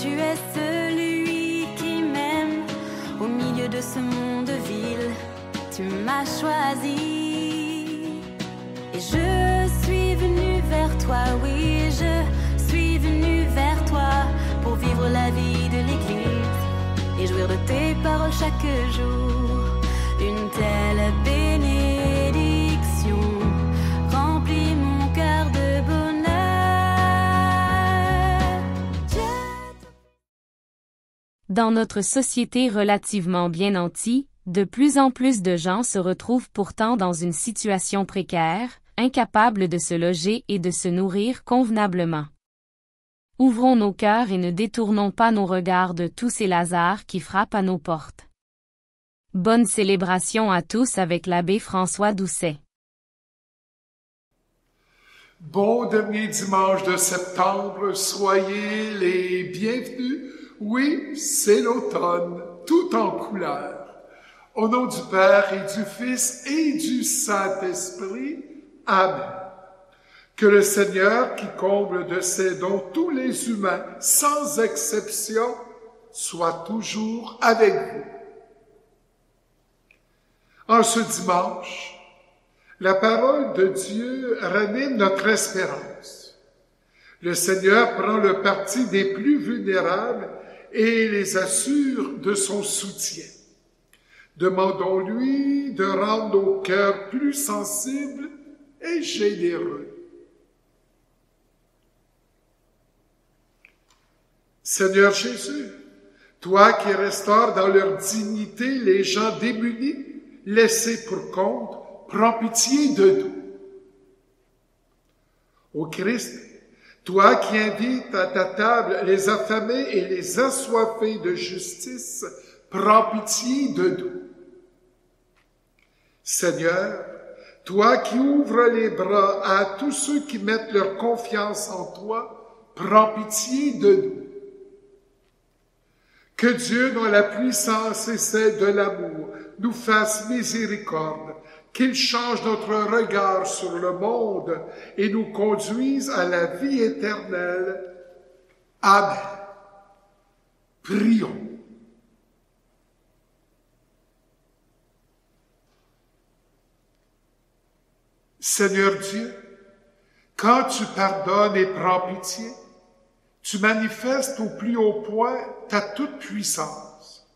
tu es celui qui m'aime. Au milieu de ce monde vil, tu m'as choisi. Et je suis venue vers toi, oui, je suis venue vers toi pour vivre la vie de l'Église et jouir de tes paroles chaque jour. Une telle bénédiction remplit mon cœur de bonheur. Dans notre société relativement bien nantie, de plus en plus de gens se retrouvent pourtant dans une situation précaire, incapables de se loger et de se nourrir convenablement. Ouvrons nos cœurs et ne détournons pas nos regards de tous ces Lazars qui frappent à nos portes. Bonne célébration à tous avec l'abbé François Doucet. Bon dernier dimanche de septembre, soyez les bienvenus. Oui, c'est l'automne, tout en couleurs. Au nom du Père et du Fils et du Saint-Esprit, Amen. Que le Seigneur, qui comble de ses dons tous les humains, sans exception, soit toujours avec vous. En ce dimanche, la parole de Dieu ranime notre espérance. Le Seigneur prend le parti des plus vulnérables et les assure de son soutien. Demandons-lui de rendre nos cœurs plus sensibles et généreux. Seigneur Jésus, toi qui restaures dans leur dignité les gens démunis, laissés pour compte, prends pitié de nous. Ô Christ, toi qui invites à ta table les affamés et les assoiffés de justice, prends pitié de nous. Seigneur, toi qui ouvres les bras à tous ceux qui mettent leur confiance en toi, prends pitié de nous. Que Dieu, dont la puissance est celle de l'amour, nous fasse miséricorde, qu'il change notre regard sur le monde et nous conduise à la vie éternelle. Amen. Prions. Seigneur Dieu, quand tu pardonnes et prends pitié, tu manifestes au plus haut point ta toute-puissance.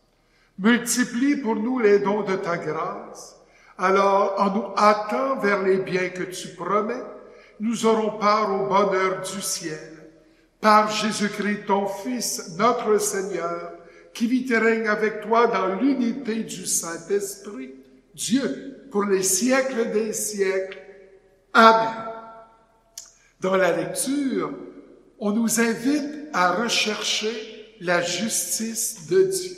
Multiplie pour nous les dons de ta grâce. Alors, en nous hâtant vers les biens que tu promets, nous aurons part au bonheur du ciel. Par Jésus-Christ, ton Fils, notre Seigneur, qui vit et règne avec toi dans l'unité du Saint-Esprit, Dieu, pour les siècles des siècles. Amen. Dans la lecture, on nous invite à rechercher la justice de Dieu.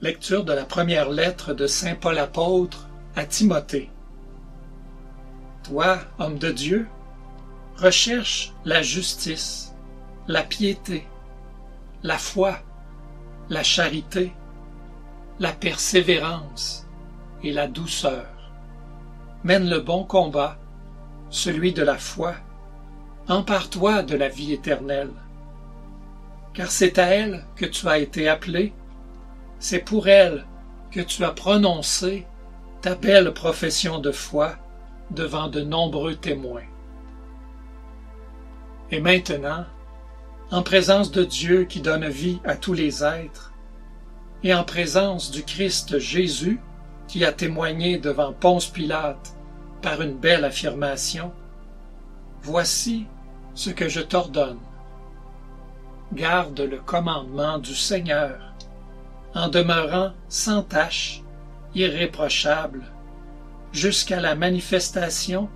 Lecture de la première lettre de saint Paul apôtre à Timothée. Toi, homme de Dieu, recherche la justice, la piété, la foi, la charité, la persévérance et la douceur. Mène le bon combat, celui de la foi. Empare-toi de la vie éternelle. Car c'est à elle que tu as été appelé, c'est pour elle que tu as prononcé ta belle profession de foi devant de nombreux témoins. Et maintenant, en présence de Dieu qui donne vie à tous les êtres, et en présence du Christ Jésus qui a témoigné devant Ponce Pilate par une belle affirmation, voici ce que je t'ordonne. Garde le commandement du Seigneur, en demeurant sans tache, irréprochable, jusqu'à la manifestation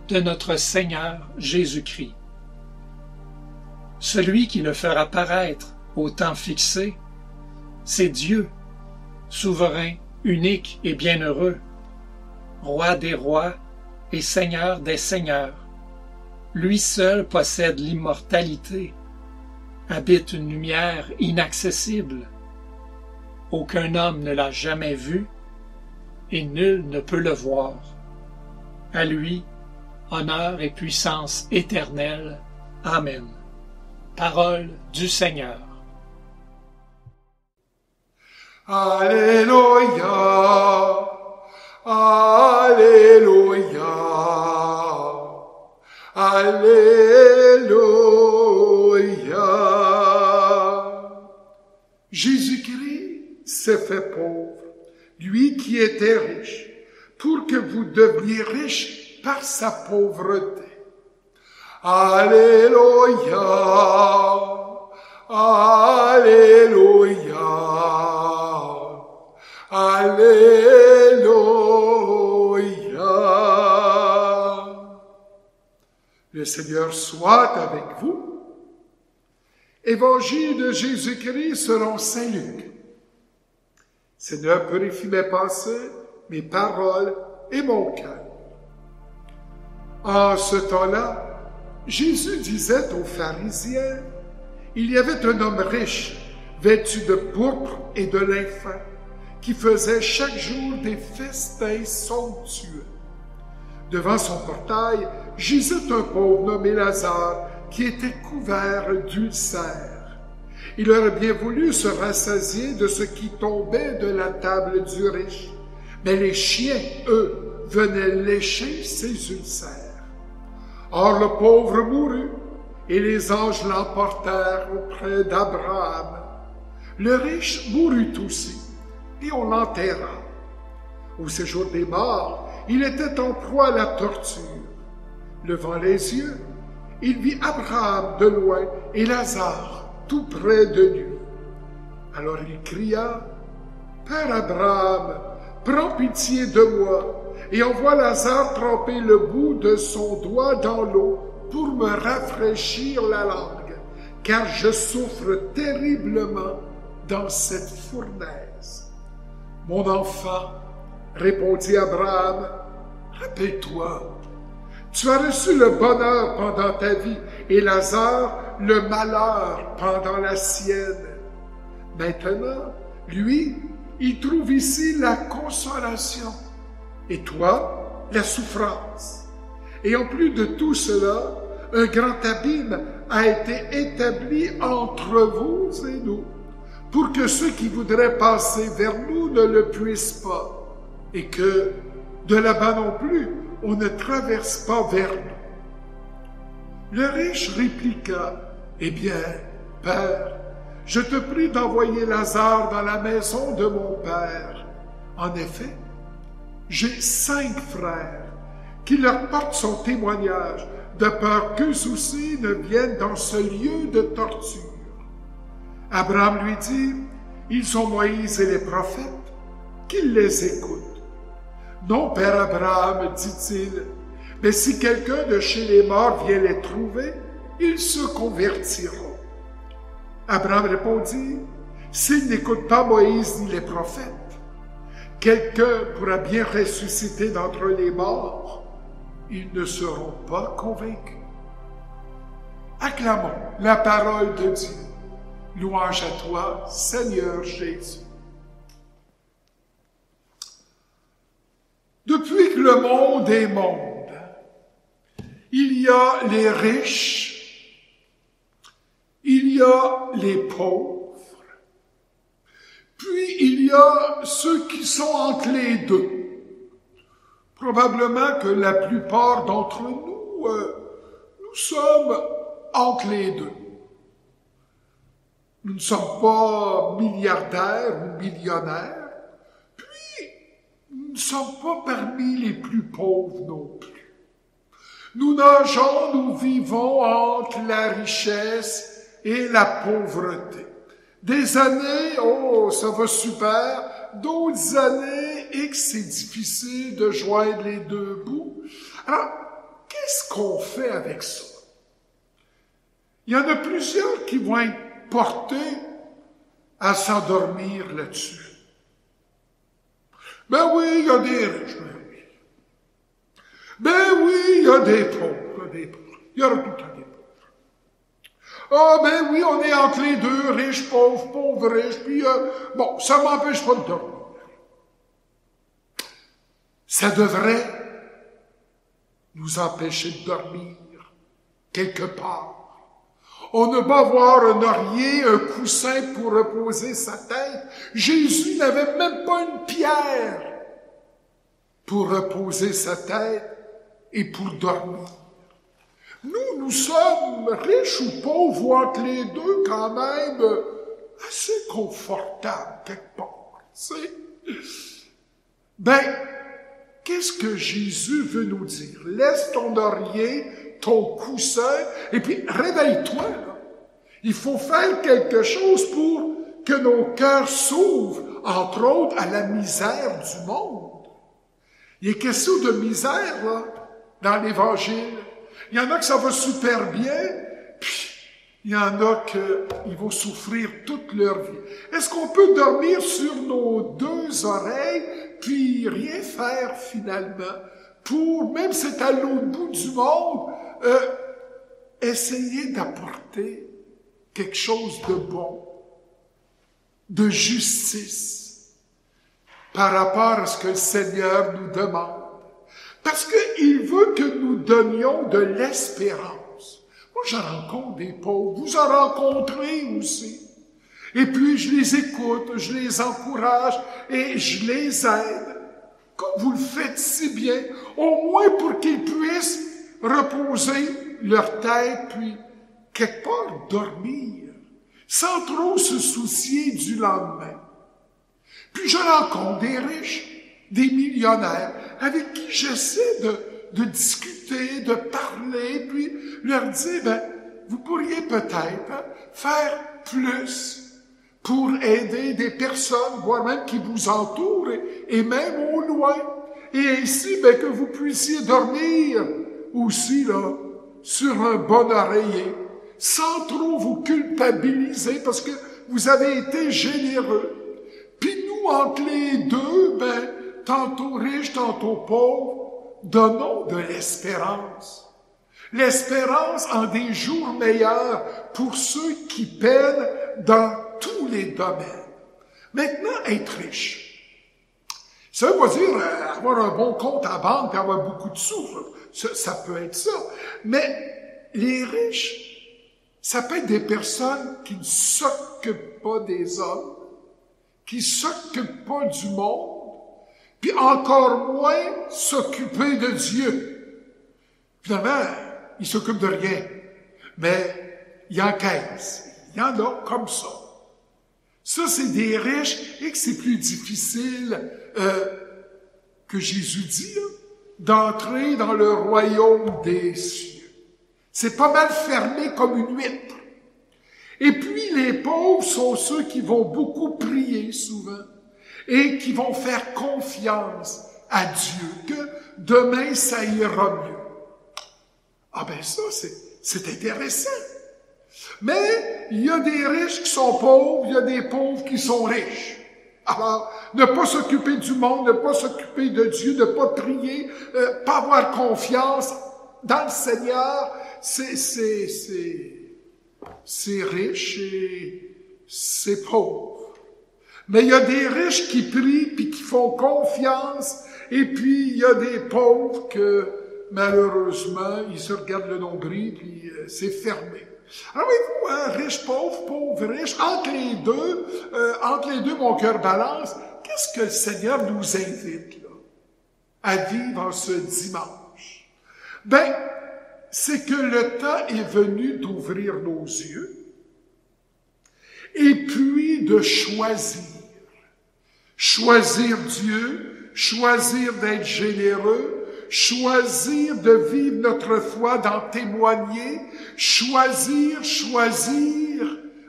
de notre Seigneur Jésus-Christ. Celui qui le fera paraître au temps fixé, c'est Dieu, souverain, unique et bienheureux, Roi des rois et Seigneur des seigneurs. Lui seul possède l'immortalité, habite une lumière inaccessible. Aucun homme ne l'a jamais vu, et nul ne peut le voir. À lui, honneur et puissance éternelle. Amen. Parole du Seigneur. Alléluia, Alléluia, Alléluia. Jésus-Christ s'est fait pauvre, lui qui était riche, pour que vous deveniez riches par sa pauvreté. Alléluia, Alléluia, Alléluia. Le Seigneur soit avec vous. Évangile de Jésus-Christ selon saint Luc. Seigneur, purifie mes pensées, mes paroles et mon cœur. En ce temps-là, Jésus disait aux pharisiens, il y avait un homme riche, vêtu de pourpre et de lin fin, qui faisait chaque jour des festins somptueux. Devant son portail gisait un pauvre nommé Lazare, qui était couvert d'ulcères. Il aurait bien voulu se rassasier de ce qui tombait de la table du riche, mais les chiens, eux, venaient lécher ses ulcères. Or le pauvre mourut, et les anges l'emportèrent auprès d'Abraham. Le riche mourut aussi, et on l'enterra. Au séjour des morts, il était en proie à la torture. Levant les yeux, il vit Abraham de loin et Lazare tout près de lui. Alors il cria, « Père Abraham, prends pitié de moi, et envoie Lazare tremper le bout de son doigt dans l'eau pour me rafraîchir la langue, car je souffre terriblement dans cette fournaise. » « Mon enfant, répondit Abraham, rappelle-toi, tu as reçu le bonheur pendant ta vie et Lazare le malheur pendant la sienne. Maintenant, lui, il trouve ici la consolation et toi, la souffrance. Et en plus de tout cela, un grand abîme a été établi entre vous et nous, pour que ceux qui voudraient passer vers nous ne le puissent pas, et que, de là-bas non plus, on ne traverse pas vers nous. Le riche répliqua, « Eh bien, Père, je te prie d'envoyer Lazare dans la maison de mon père. En effet, j'ai 5 frères qui leur portent son témoignage, de peur qu'eux aussi ne viennent dans ce lieu de torture. » Abraham lui dit, « Ils ont Moïse et les prophètes, qu'ils les écoutent. » « Non, Père Abraham, dit-il, mais si quelqu'un de chez les morts vient les trouver, ils se convertiront. » Abraham répondit, « S'ils n'écoutent pas Moïse ni les prophètes, quelqu'un pourra bien ressusciter d'entre les morts, ils ne seront pas convaincus. » Acclamons la parole de Dieu. Louange à toi, Seigneur Jésus. Depuis que le monde est monde, il y a les riches, il y a les pauvres, puis il y a ceux qui sont entre les deux. Probablement que la plupart d'entre nous, nous sommes entre les deux. Nous ne sommes pas milliardaires ou millionnaires, nous ne sommes pas parmi les plus pauvres non plus. Nous nageons, nous vivons entre la richesse et la pauvreté. Des années, oh, ça va super. D'autres années, et que c'est difficile de joindre les deux bouts. Alors, qu'est-ce qu'on fait avec ça? Il y en a plusieurs qui vont être portés à s'endormir là-dessus. Ben oui, il y a des riches, ben oui. Ben oui, il y a des pauvres, il y aura tout le temps des pauvres. Ah ben oui, on est entre les deux, riches, pauvres, riches, puis bon, ça ne m'empêche pas de dormir. Ça devrait nous empêcher de dormir quelque part. On ne va avoir un oreiller, un coussin pour reposer sa tête. Jésus n'avait même pas une pierre pour reposer sa tête et pour dormir. Nous sommes riches ou pauvres, ou entre les deux quand même, assez confortables quelque part. Tu sais? Ben, qu'est-ce que Jésus veut nous dire? Laisse ton oreiller, ton coussin, et puis réveille-toi. Là. Il faut faire quelque chose pour que nos cœurs s'ouvrent, entre autres, à la misère du monde. Il est question de misère, là, dans l'Évangile. Il y en a que ça va super bien, puis il y en a qui vont souffrir toute leur vie. Est-ce qu'on peut dormir sur nos deux oreilles, puis rien faire finalement, pour, même si c'est à l'autre bout du monde, essayer d'apporter quelque chose de bon, de justice, par rapport à ce que le Seigneur nous demande. Parce qu'il veut que nous donnions de l'espérance. Moi, je rencontre des pauvres. Vous en rencontrez aussi. Et puis, je les écoute, je les encourage et je les aide. Comme vous le faites si bien, au moins pour qu'ils puissent reposer leur tête, puis quelque part dormir, sans trop se soucier du lendemain. Puis je rencontre des riches, des millionnaires, avec qui j'essaie de discuter, de parler, puis leur dire, ben, vous pourriez peut-être faire plus pour aider des personnes, voire même qui vous entourent, et même au loin. Et ainsi, ben, que vous puissiez dormir aussi, là, sur un bon oreiller, sans trop vous culpabiliser, parce que vous avez été généreux. Puis nous, entre les deux, ben, tantôt riches, tantôt pauvres, donnons de l'espérance. L'espérance en des jours meilleurs pour ceux qui peinent dans tous les domaines. Maintenant, être riche. Ça veut pas dire avoir un bon compte à banque et avoir beaucoup de sous. Ça peut être ça. Mais les riches, ça peut être des personnes qui ne s'occupent pas des hommes, qui ne s'occupent pas du monde, puis encore moins s'occuper de Dieu. Finalement, ils s'occupent de rien, mais ils encaissent. Il y en a comme ça. Ça, c'est des riches et que c'est plus difficile que Jésus dit, d'entrer dans le royaume des cieux. C'est pas mal fermé comme une huître. Et puis, les pauvres sont ceux qui vont beaucoup prier souvent et qui vont faire confiance à Dieu, que demain, ça ira mieux. Ah ben ça, c'est intéressant. Mais il y a des riches qui sont pauvres, il y a des pauvres qui sont riches. Alors, ne pas s'occuper du monde, ne pas s'occuper de Dieu, ne pas prier, pas avoir confiance dans le Seigneur, c'est riche et c'est pauvre. Mais il y a des riches qui prient puis qui font confiance, et puis il y a des pauvres que, malheureusement, ils se regardent le nombril puis c'est fermé. Alors voyez-vous, hein, riche, pauvre, riche, entre les deux, mon cœur balance. Qu'est-ce que le Seigneur nous invite là, à vivre en ce dimanche? Ben, c'est que le temps est venu d'ouvrir nos yeux et puis de choisir. Choisir Dieu, choisir d'être généreux, choisir de vivre notre foi, d'en témoigner, choisir.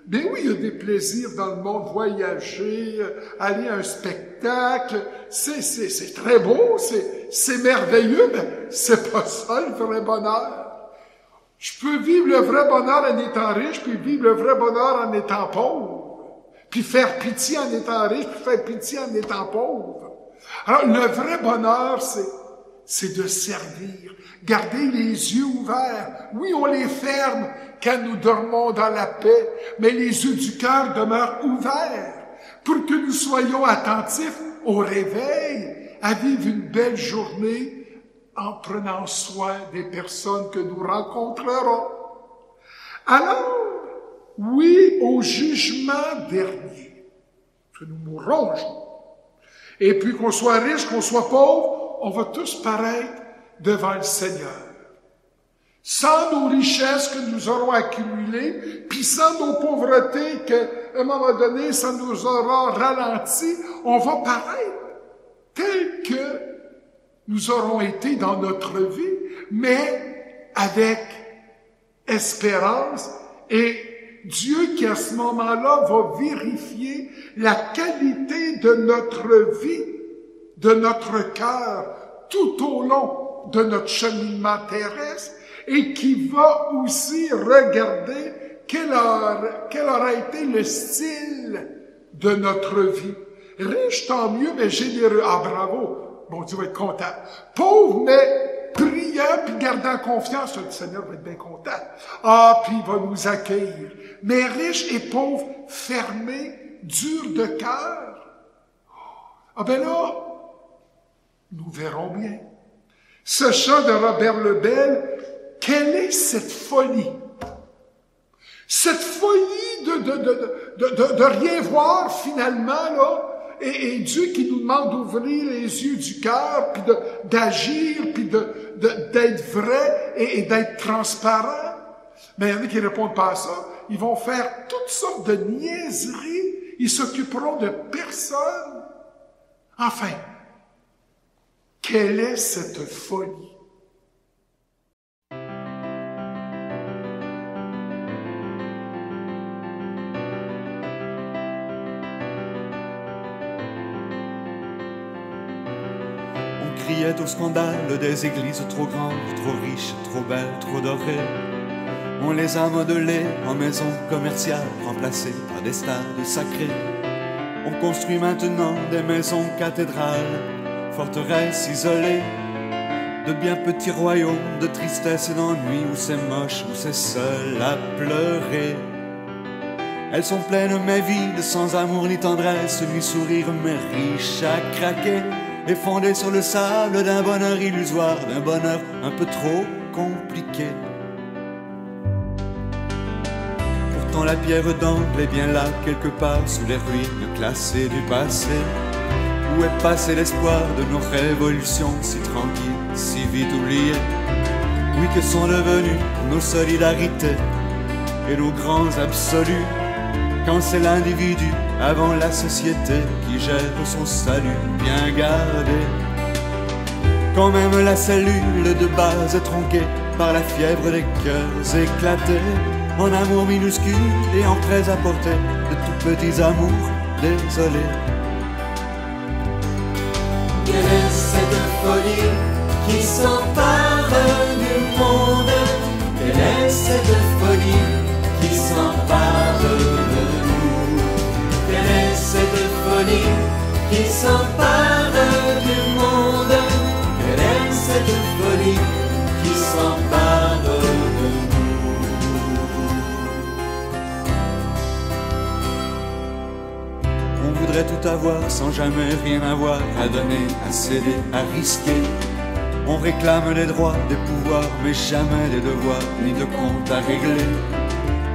Ben oui, il y a des plaisirs dans le monde, voyager, aller à un spectacle, c'est très beau, c'est merveilleux, mais c'est pas ça le vrai bonheur. Je peux vivre le vrai bonheur en étant riche, puis vivre le vrai bonheur en étant pauvre, puis faire pitié en étant riche, puis faire pitié en étant pauvre. Alors, le vrai bonheur, c'est de servir, garder les yeux ouverts. Oui, on les ferme quand nous dormons dans la paix, mais les yeux du cœur demeurent ouverts pour que nous soyons attentifs au réveil, à vivre une belle journée en prenant soin des personnes que nous rencontrerons. Alors, oui au jugement dernier, que nous mourrons un jour. Et puis qu'on soit riche, qu'on soit pauvre, on va tous paraître devant le Seigneur. Sans nos richesses que nous aurons accumulées, puis sans nos pauvretés qu'à un moment donné, ça nous aura ralenti, on va paraître tel que nous aurons été dans notre vie, mais avec espérance, et Dieu qui à ce moment-là va vérifier la qualité de notre vie, de notre cœur, tout au long de notre cheminement terrestre, et qui va aussi regarder quel aura été le style de notre vie. Riche, tant mieux, mais généreux. Ah, bravo! Bon Dieu va être content. Pauvre, mais priant puis gardant confiance, le Seigneur va être bien content. Ah, puis il va nous accueillir. Mais riche et pauvre, fermé, dur de cœur. Ah ben là, nous verrons bien. Ce chant de Robert Lebel, quelle est cette folie? Cette folie de rien voir finalement, là, et Dieu qui nous demande d'ouvrir les yeux du cœur, puis d'agir, puis d'être vrai et d'être transparent. Mais il y en a qui répondent pas à ça. Ils vont faire toutes sortes de niaiseries. Ils s'occuperont de personne. Enfin, quelle est cette folie? On criait au scandale des églises trop grandes, trop riches, trop belles, trop dorées. On les a modelées en maisons commerciales, remplacées par des stades sacrés. On construit maintenant des maisons cathédrales, forteresses isolées, de bien petits royaumes de tristesse et d'ennui, où c'est moche, où c'est seul à pleurer. Elles sont pleines mais vides, sans amour ni tendresse, ni sourire mais riches à craquer, et fondées sur le sable d'un bonheur illusoire, d'un bonheur un peu trop compliqué. Pourtant la pierre d'angle est bien là, quelque part, sous les ruines classées du passé. Où est passé l'espoir de nos révolutions, si tranquilles, si vite oubliées? Oui, que sont devenues nos solidarités et nos grands absolus, quand c'est l'individu avant la société qui gère son salut bien gardé. Quand même la cellule de base est tronquée par la fièvre des cœurs éclatés, en amour minuscule et en prêts à porter de tout petits amours désolés. Quelle est cette folie qui s'empare du monde? Quelle est cette folie qui s'empare de nous? Quelle est cette folie qui s'empare du monde? Quelle est cette folie qui s'empare de nous? On voudrait tout avoir sans jamais rien avoir, à donner, à céder, à risquer. On réclame des droits, des pouvoirs, mais jamais des devoirs, ni de comptes à régler.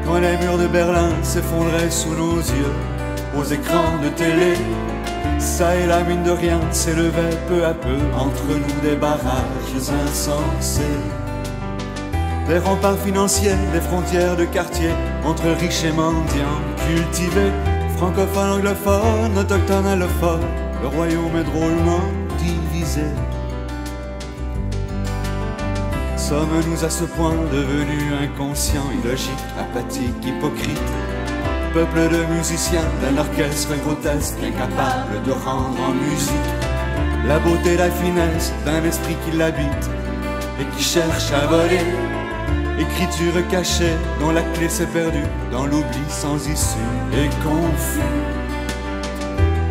Quand les murs de Berlin s'effondraient sous nos yeux, aux écrans de télé, ça et là, mine de rien, s'élevait peu à peu entre nous des barrages insensés. Des remparts financiers, des frontières de quartier, entre riches et mendiants cultivés, francophones, anglophones, autochtones, allophones, le royaume est drôlement divisé. Sommes-nous à ce point devenus inconscients, illogiques, apathiques, hypocrites? Peuple de musiciens, d'un orchestre grotesque, incapable de rendre en musique la beauté, la finesse d'un esprit qui l'habite et qui cherche à voler. Écriture cachée dont la clé s'est perdue dans l'oubli sans issue et confus,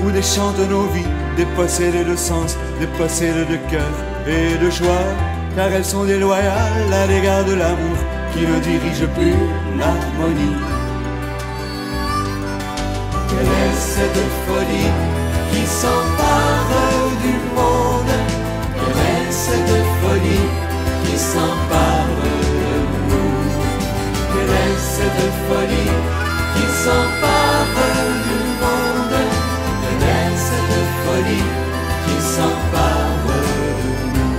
où des chants de nos vies, dépossédés de sens, dépossédés de cœur et de joie, car elles sont déloyales à l'égard de l'amour qui ne dirige plus l'harmonie. Quelle est cette folie qui s'empare du monde? Quelle est cette folie qui s'empare de nous? Quelle est de folie qui s'empare du monde. Quelle est cette folie qui s'empare de nous?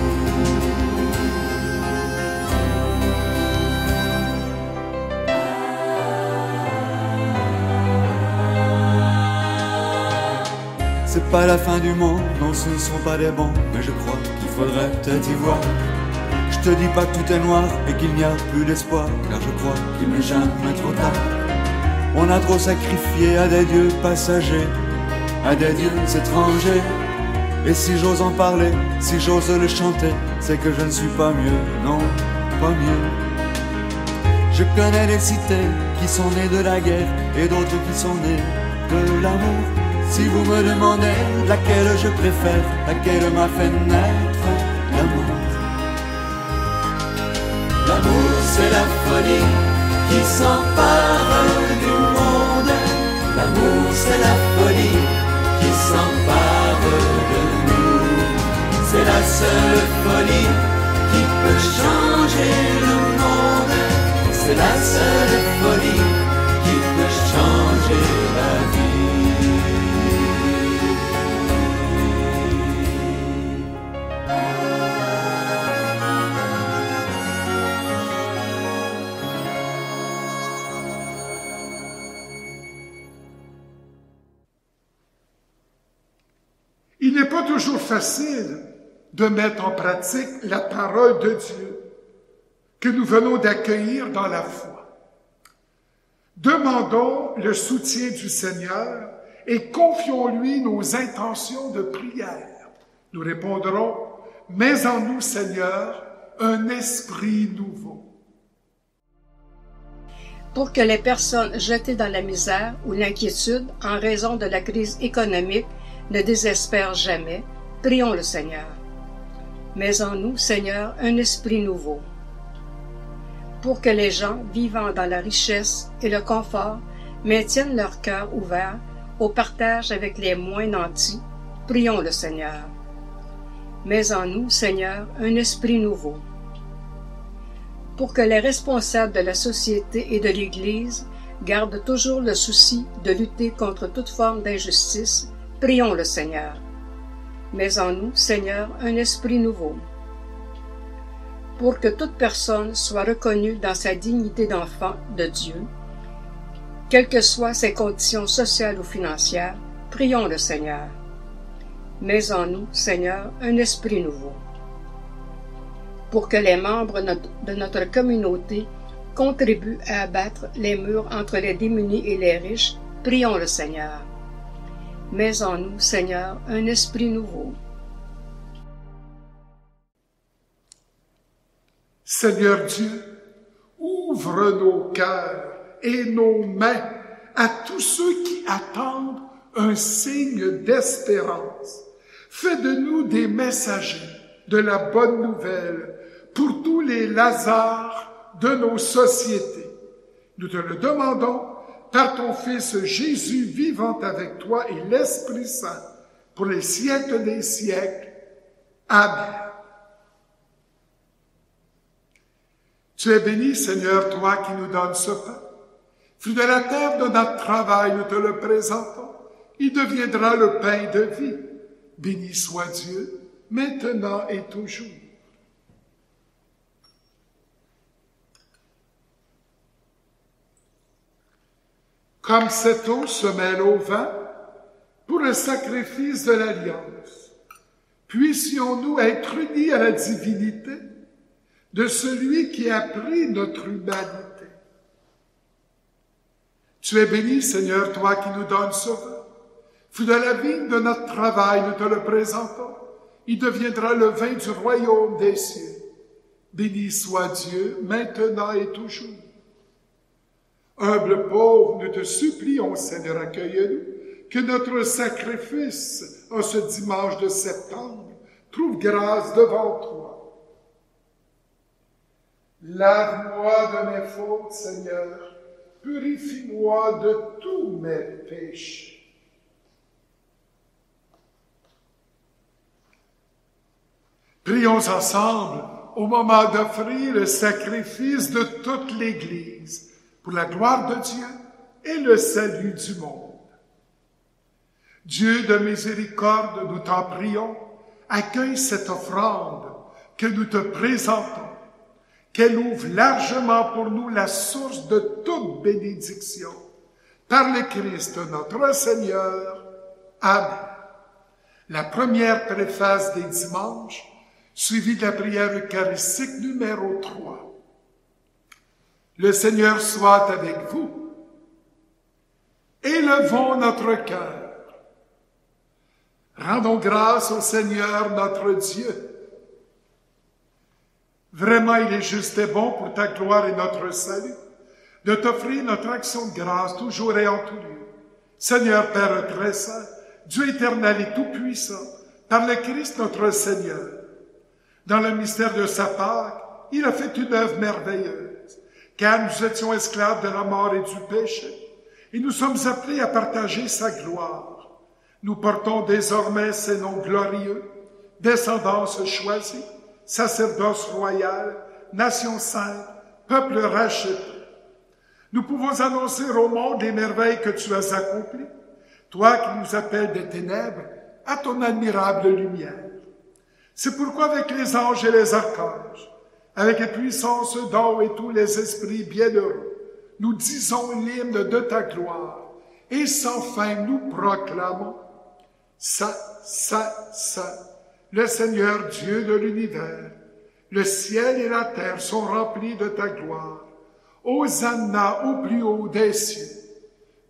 C'est pas la fin du monde, non ce ne sont pas des bons, mais je crois qu'il faudrait peut-être y voir. Je te dis pas que tout est noir et qu'il n'y a plus d'espoir, car je crois qu'il n'est jamais trop tard. On a trop sacrifié à des dieux passagers, à des dieux étrangers. Et si j'ose en parler, si j'ose le chanter, c'est que je ne suis pas mieux, non, pas mieux. Je connais des cités qui sont nées de la guerre et d'autres qui sont nées de l'amour. Si vous me demandez laquelle je préfère, laquelle m'a fait naître l'amour. L'amour c'est la folie qui s'empare du monde. L'amour c'est la folie qui s'empare de nous. C'est la seule folie qui peut changer le monde. C'est la seule folie qui peut changer la vie. Il n'est pas toujours facile de mettre en pratique la parole de Dieu que nous venons d'accueillir dans la foi. Demandons le soutien du Seigneur et confions-lui nos intentions de prière. Nous répondrons, « Mets en nous, Seigneur, un esprit nouveau. » Pour que les personnes jetées dans la misère ou l'inquiétude en raison de la crise économique ne désespèrent jamais, prions le Seigneur. Mets en nous, Seigneur, un esprit nouveau. Pour que les gens vivant dans la richesse et le confort maintiennent leur cœur ouvert au partage avec les moins nantis, prions le Seigneur. Mets en nous, Seigneur, un esprit nouveau. Pour que les responsables de la société et de l'Église gardent toujours le souci de lutter contre toute forme d'injustice, prions le Seigneur. Mets en nous, Seigneur, un esprit nouveau. Pour que toute personne soit reconnue dans sa dignité d'enfant de Dieu, quelles que soient ses conditions sociales ou financières, prions le Seigneur. Mets en nous, Seigneur, un esprit nouveau. Pour que les membres de notre communauté contribuent à abattre les murs entre les démunis et les riches, prions le Seigneur. Mets en nous, Seigneur, un esprit nouveau. Seigneur Dieu, ouvre nos cœurs et nos mains à tous ceux qui attendent un signe d'espérance. Fais de nous des messagers de la bonne nouvelle pour tous les Lazars de nos sociétés. Nous te le demandons par ton Fils Jésus vivant avec toi et l'Esprit Saint pour les siècles des siècles. Amen. Tu es béni, Seigneur, toi qui nous donnes ce pain. Fruit de la terre de notre travail, nous te le présentons. Il deviendra le pain de vie. Béni soit Dieu, maintenant et toujours. Comme cette eau se mêle au vin pour le sacrifice de l'alliance, puissions-nous être unis à la divinité de celui qui a pris notre humanité. Tu es béni, Seigneur, toi qui nous donnes ce vin. Fruit de la vigne de notre travail, nous te le présentons. Il deviendra le vin du royaume des cieux. Béni soit Dieu, maintenant et toujours. Humble pauvre, nous te supplions, Seigneur, accueille-nous, que notre sacrifice en ce dimanche de septembre trouve grâce devant toi. Lave-moi de mes fautes, Seigneur, purifie-moi de tous mes péchés. Prions ensemble au moment d'offrir le sacrifice de toute l'Église pour la gloire de Dieu et le salut du monde. Dieu de miséricorde, nous t'en prions, accueille cette offrande que nous te présentons, qu'elle ouvre largement pour nous la source de toute bénédiction. Par le Christ notre Seigneur. Amen. La première préface des dimanches, suivie de la prière eucharistique numéro 3. Le Seigneur soit avec vous. Élevons notre cœur. Rendons grâce au Seigneur notre Dieu. Vraiment, il est juste et bon pour ta gloire et notre salut de t'offrir notre action de grâce toujours et en tout lieu. Seigneur Père très saint, Dieu éternel et tout-puissant, par le Christ notre Seigneur. Dans le mystère de sa Pâque, il a fait une œuvre merveilleuse, car nous étions esclaves de la mort et du péché, et nous sommes appelés à partager sa gloire. Nous portons désormais ces noms glorieux, descendance choisie, sacerdoce royal, nation sainte, peuple racheté. Nous pouvons annoncer au monde les merveilles que tu as accomplies, toi qui nous appelles des ténèbres à ton admirable lumière. C'est pourquoi avec les anges et les archanges, avec les puissances d'en et tous les esprits bienheureux, nous disons l'hymne de ta gloire, et sans fin nous proclamons « Saint, Saint, Saint, le Seigneur Dieu de l'univers, le ciel et la terre sont remplis de ta gloire. Hosanna au plus haut des cieux.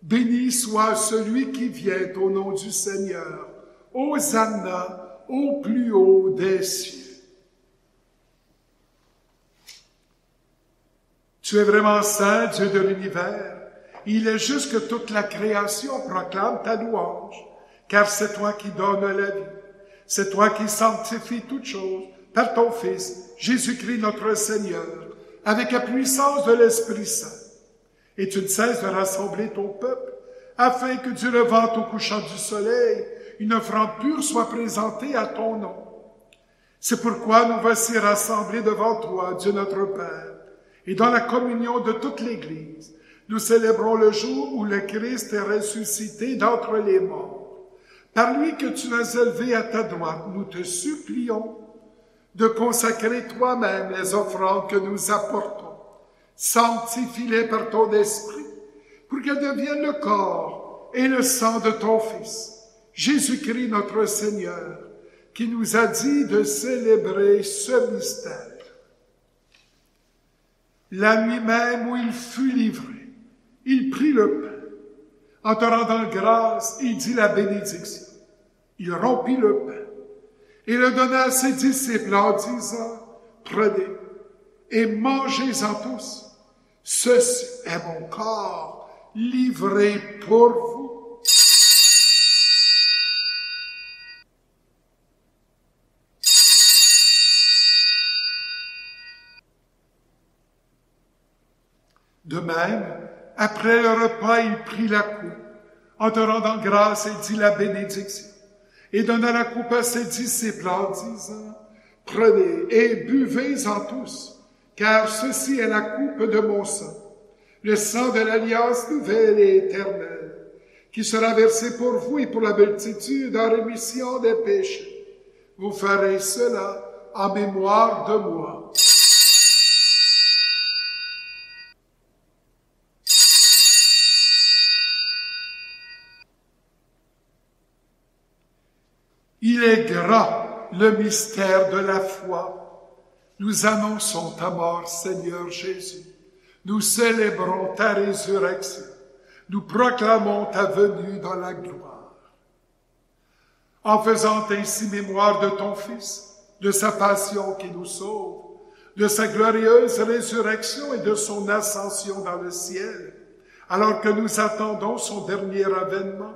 Béni soit celui qui vient au nom du Seigneur. Hosanna au plus haut des cieux. » Tu es vraiment saint, Dieu de l'univers. Il est juste que toute la création proclame ta louange, car c'est toi qui donnes la vie. C'est toi qui sanctifies toutes choses par ton Fils, Jésus-Christ notre Seigneur, avec la puissance de l'Esprit Saint. Et tu ne cesses de rassembler ton peuple, afin que du levant au couchant du soleil, une offrande pure soit présentée à ton nom. C'est pourquoi nous voici rassemblés devant toi, Dieu notre Père, et dans la communion de toute l'Église, nous célébrons le jour où le Christ est ressuscité d'entre les morts. Par lui que tu as élevé à ta droite, nous te supplions de consacrer toi-même les offrandes que nous apportons. Sanctifie-les par ton esprit, pour qu'elles deviennent le corps et le sang de ton Fils, Jésus-Christ notre Seigneur, qui nous a dit de célébrer ce mystère. La nuit même où il fut livré, il prit le pain. En te rendant grâce, il dit la bénédiction. Il rompit le pain et le donna à ses disciples en disant, « Prenez et mangez-en tous. Ceci est mon corps livré pour vous. » De même, après le repas, il prit la coupe. En te rendant grâce, il dit la bénédiction. Et donna la coupe à ses disciples en disant, « Prenez et buvez-en tous, car ceci est la coupe de mon sang, le sang de l'alliance nouvelle et éternelle, qui sera versé pour vous et pour la multitude en rémission des péchés. Vous ferez cela en mémoire de moi. » Il est grand, le mystère de la foi. Nous annonçons ta mort, Seigneur Jésus. Nous célébrons ta résurrection. Nous proclamons ta venue dans la gloire. En faisant ainsi mémoire de ton Fils, de sa passion qui nous sauve, de sa glorieuse résurrection et de son ascension dans le ciel, alors que nous attendons son dernier avènement,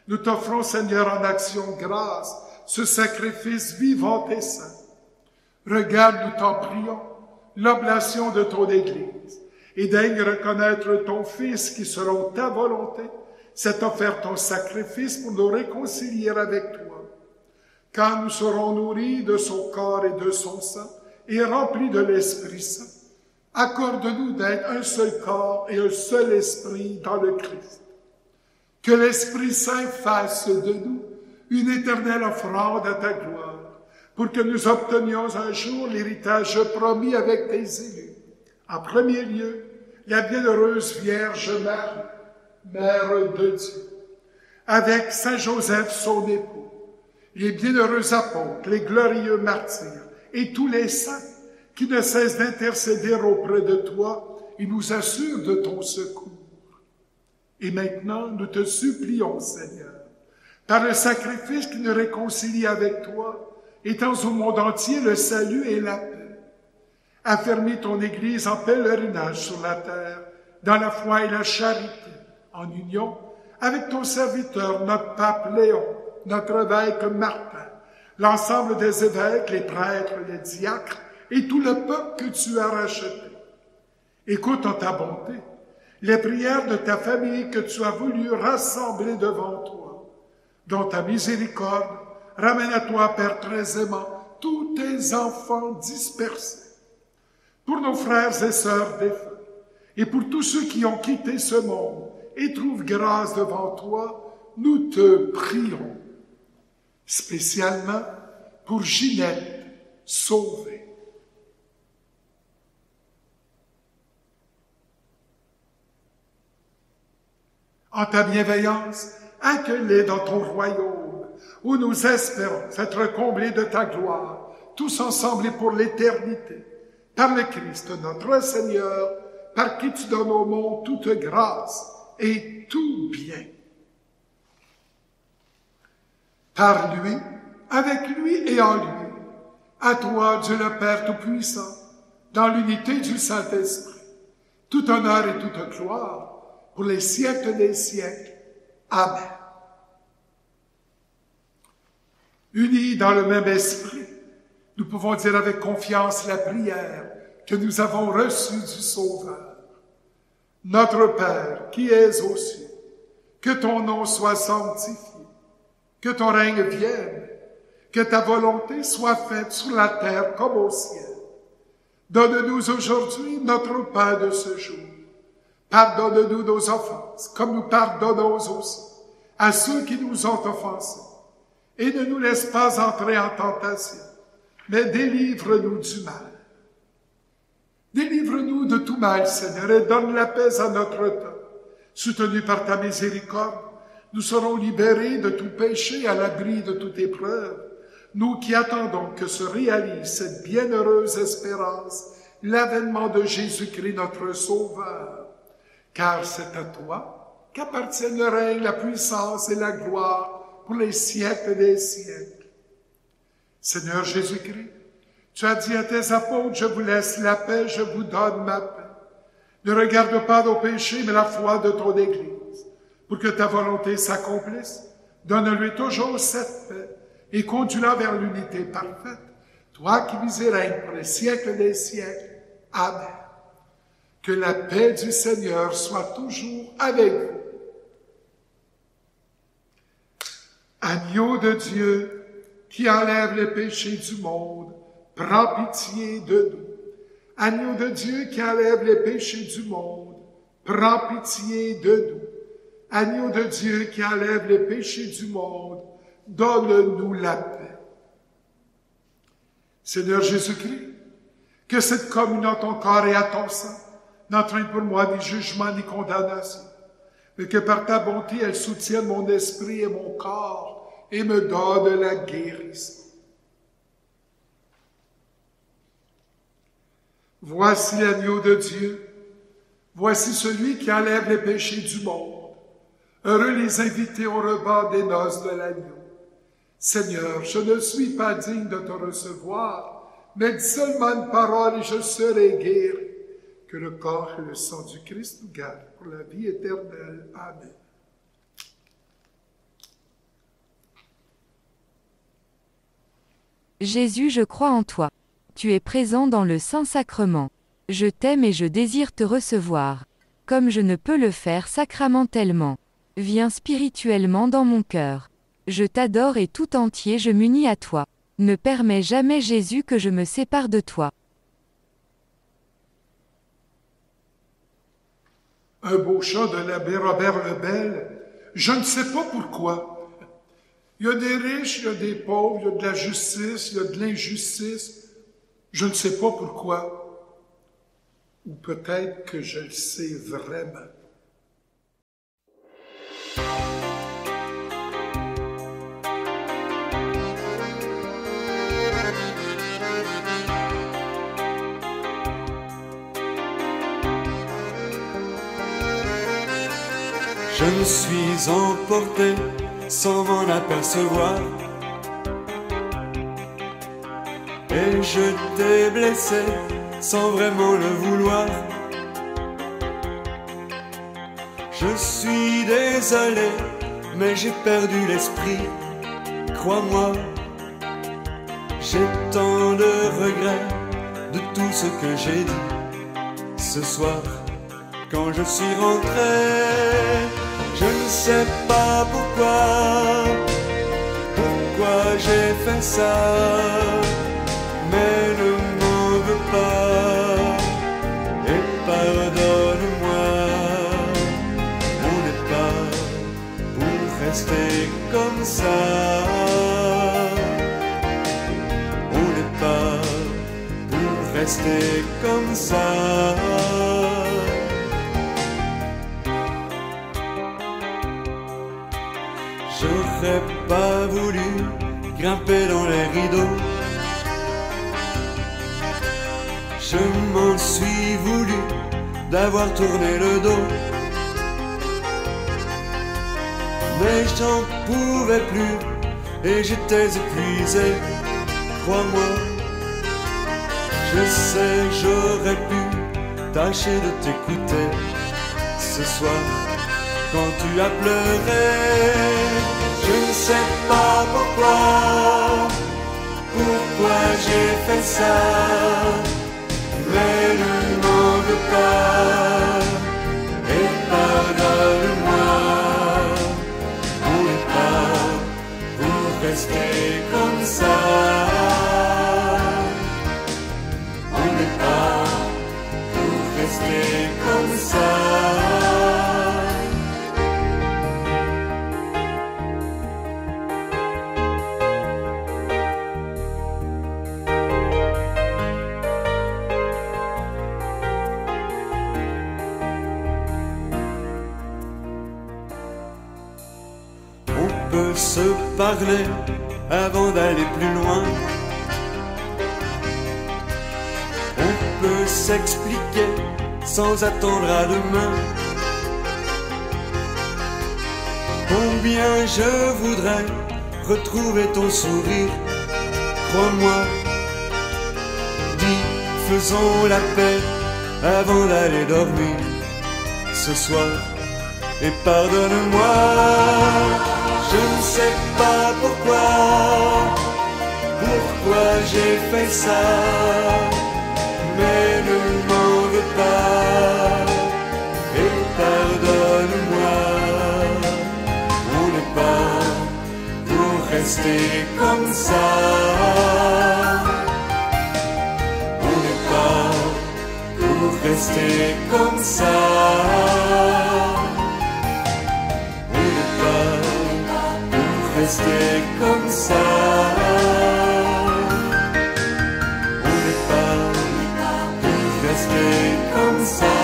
nous t'offrons, Seigneur, en action de grâce, ce sacrifice vivant et saint. Regarde, nous t'en prions, l'oblation de ton Église, et daigne reconnaître ton Fils qui, selon ta volonté, s'est offert ton sacrifice pour nous réconcilier avec toi. Quand nous serons nourris de son corps et de son sang, et remplis de l'Esprit Saint, Accorde-nous d'être un seul corps et un seul esprit dans le Christ. Que l'Esprit Saint fasse de nous une éternelle offrande à ta gloire, pour que nous obtenions un jour l'héritage promis avec tes élus. En premier lieu, la bienheureuse Vierge Marie, Mère de Dieu, avec Saint Joseph, son époux, les bienheureux apôtres, les glorieux martyrs et tous les saints qui ne cessent d'intercéder auprès de toi et nous assurent de ton secours. Et maintenant, nous te supplions, Seigneur, par le sacrifice qui nous réconcilie avec toi, étends au monde entier le salut et la paix. Affermis ton Église en pèlerinage sur la terre, dans la foi et la charité, en union avec ton serviteur, notre pape Léon, notre évêque Martin, l'ensemble des évêques, les prêtres, les diacres et tout le peuple que tu as racheté. Écoute en ta bonté les prières de ta famille que tu as voulu rassembler devant toi. Dans ta miséricorde, ramène à toi, Père très aimant, tous tes enfants dispersés. Pour nos frères et sœurs défunts, et pour tous ceux qui ont quitté ce monde et trouvent grâce devant toi, nous te prions. Spécialement pour Ginette sauvée. En ta bienveillance, accueille-les dans ton royaume, où nous espérons être comblés de ta gloire, tous ensemble et pour l'éternité, par le Christ notre Seigneur, par qui tu donnes au monde toute grâce et tout bien. Par lui, avec lui et en lui, à toi, Dieu le Père Tout-Puissant, dans l'unité du Saint-Esprit, tout honneur et toute gloire, pour les siècles des siècles. Amen. Unis dans le même esprit, nous pouvons dire avec confiance la prière que nous avons reçue du Sauveur. Notre Père, qui es aux cieux, que ton nom soit sanctifié, que ton règne vienne, que ta volonté soit faite sur la terre comme au ciel. Donne-nous aujourd'hui notre pain de ce jour. Pardonne-nous nos offenses, comme nous pardonnons aussi à ceux qui nous ont offensés. Et ne nous laisse pas entrer en tentation, mais délivre-nous du mal. Délivre-nous de tout mal, Seigneur, et donne la paix à notre temps. Soutenus par ta miséricorde, nous serons libérés de tout péché, à l'abri de toute épreuve. Nous qui attendons que se réalise cette bienheureuse espérance, l'avènement de Jésus-Christ, notre Sauveur. Car c'est à toi qu'appartiennent le règne, la puissance et la gloire pour les siècles des siècles. Seigneur Jésus-Christ, tu as dit à tes apôtres, je vous laisse la paix, je vous donne ma paix. Ne regarde pas nos péchés, mais la foi de ton Église. Pour que ta volonté s'accomplisse, donne-lui toujours cette paix et conduis-la vers l'unité parfaite. Toi qui vis et règnes pour les siècles des siècles. Amen. Que la paix du Seigneur soit toujours avec vous. Agneau de Dieu, qui enlève les péchés du monde, prends pitié de nous. Agneau de Dieu, qui enlève les péchés du monde, prends pitié de nous. Agneau de Dieu, qui enlève les péchés du monde, donne-nous la paix. Seigneur Jésus-Christ, que cette communion à ton corps et à ton sang n'entraîne pour moi ni jugement ni condamnation, mais que par ta bonté elle soutienne mon esprit et mon corps et me donne la guérison. Voici l'agneau de Dieu, voici celui qui enlève les péchés du monde. Heureux les invités au repas des noces de l'agneau. Seigneur, je ne suis pas digne de te recevoir, mais dis seulement une parole et je serai guéri. Que le corps et le sang du Christ nous gardent pour la vie éternelle. Amen. Jésus, je crois en toi. Tu es présent dans le Saint-Sacrement. Je t'aime et je désire te recevoir. Comme je ne peux le faire sacramentellement. Viens spirituellement dans mon cœur. Je t'adore et tout entier je m'unis à toi. Ne permets jamais, Jésus, que je me sépare de toi. Un beau chant de l'abbé Robert Lebel. Je ne sais pas pourquoi. Il y a des riches, il y a des pauvres, il y a de la justice, il y a de l'injustice. Je ne sais pas pourquoi. Ou peut-être que je le sais vraiment. Je me suis emporté sans m'en apercevoir, et je t'ai blessé sans vraiment le vouloir. Je suis désolé, mais j'ai perdu l'esprit, crois-moi. J'ai tant de regrets de tout ce que j'ai dit ce soir quand je suis rentré. Je ne sais pas pourquoi j'ai fait ça, mais ne m'en veux pas et pardonne-moi. On n'est pas pour rester comme ça, on n'est pas pour rester comme ça. J'aurais pas voulu grimper dans les rideaux, je m'en suis voulu d'avoir tourné le dos, mais j'en pouvais plus et j'étais épuisé, crois-moi. Je sais, j'aurais pu tâcher de t'écouter ce soir quand tu as pleuré. Je ne sais pas pourquoi j'ai fait ça, mais ne m'en veux pas et pardonne-moi. On n'est pas pour rester comme ça, on n'est pas pour rester comme ça. Se parler avant d'aller plus loin. On peut s'expliquer sans attendre à demain. Combien je voudrais retrouver ton sourire, crois-moi. Dis, faisons la paix avant d'aller dormir ce soir et pardonne-moi. Je ne sais pas pourquoi j'ai fait ça, mais ne m'en veux pas et pardonne-moi. On n'est pas pour rester comme ça, on n'est pas pour rester comme ça. Rester comme ça, on n'est pas pour rester comme ça.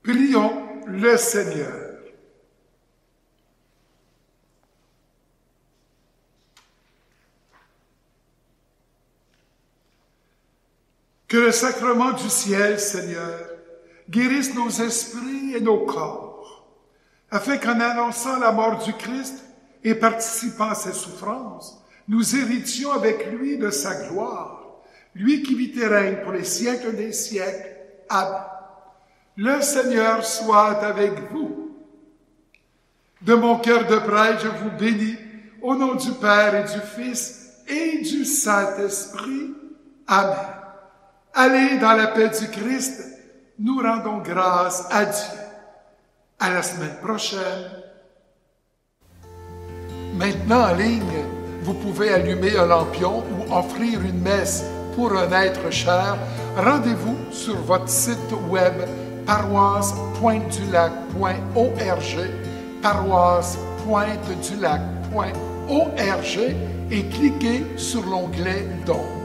Prions le Seigneur. Que le sacrement du ciel, Seigneur, guérisse nos esprits et nos corps, afin qu'en annonçant la mort du Christ et participant à ses souffrances, nous héritions avec lui de sa gloire, lui qui vit et règne pour les siècles des siècles. Amen. Le Seigneur soit avec vous. De mon cœur de prêtre, je vous bénis, au nom du Père et du Fils et du Saint-Esprit. Amen. Allez dans la paix du Christ, nous rendons grâce à Dieu. À la semaine prochaine. Maintenant en ligne, vous pouvez allumer un lampion ou offrir une messe pour un être cher. Rendez-vous sur votre site web paroisse-pointe-du-lac.org, paroisse-pointe-du-lac.org et cliquez sur l'onglet Dons.